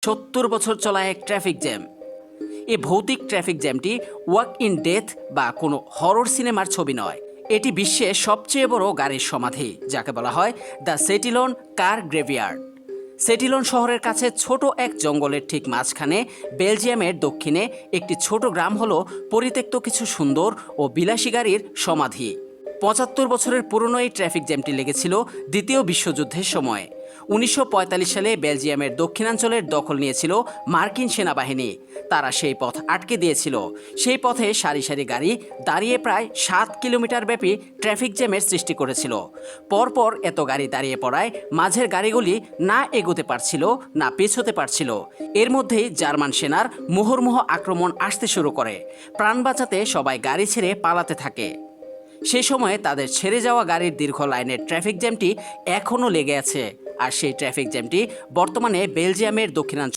70 বছর চলা এক ট্রাফিক জ্যাম। এই ভৌতিক ট্রাফিক জ্যামটি ওয়াক ইন ডেথ বা কোনো হরর সিনেমার ছবি নয়। এটি বিশ্বের সবচেয়ে বড় গাড়ির সমাধি, যাকে বলা হয় দ্য সেটিলন কার গ্রেভিয়ার্ড। সেটিলন শহরের কাছে ছোট এক জঙ্গলের ঠিক মাঝখানে বেলজিয়ামের দক্ষিণে একটি ছোট গ্রাম হলো পরিত্যক্ত কিছু সুন্দর ও বিলাসী গাড়ির সমাধি। ৭৫ বছরের পুরনো এই ট্রাফিক জ্যামটি লেগেছিল দ্বিতীয় বিশ্বযুদ্ধের সময়। ১৯৪৫ সালে বেলজিয়ামের দক্ষিণাঞ্চলের দখল নিয়েছিল মার্কিন সেনাবাহিনী। তারা সেই পথ আটকে দিয়েছিল। সেই পথে সারি সারি গাড়ি দাঁড়িয়ে প্রায় ৭ কিলোমিটার ব্যাপী ট্রাফিক জ্যামের সৃষ্টি করেছিল। পরপর এত গাড়ি দাঁড়িয়ে পড়ায় মাঝের গাড়িগুলি না এগোতে পারছিল না পেছোতে পারছিল। এর মধ্যেই জার্মান সেনার মুহুর্মুহু আক্রমণ আসতে শুরু করে। প্রাণ বাঁচাতে সবাই গাড়ি ছেড়ে পালাতে থাকে। সে সময়ে তাদের ছেড়ে যাওয়া গাড়ির দীর্ঘ লাইনের ট্রাফিক জ্যামটি এখনও লেগে আছে। আর সেই ট্রাফিক জ্যামটি বর্তমানে বেলজিয়ামের দক্ষিণাঞ্চল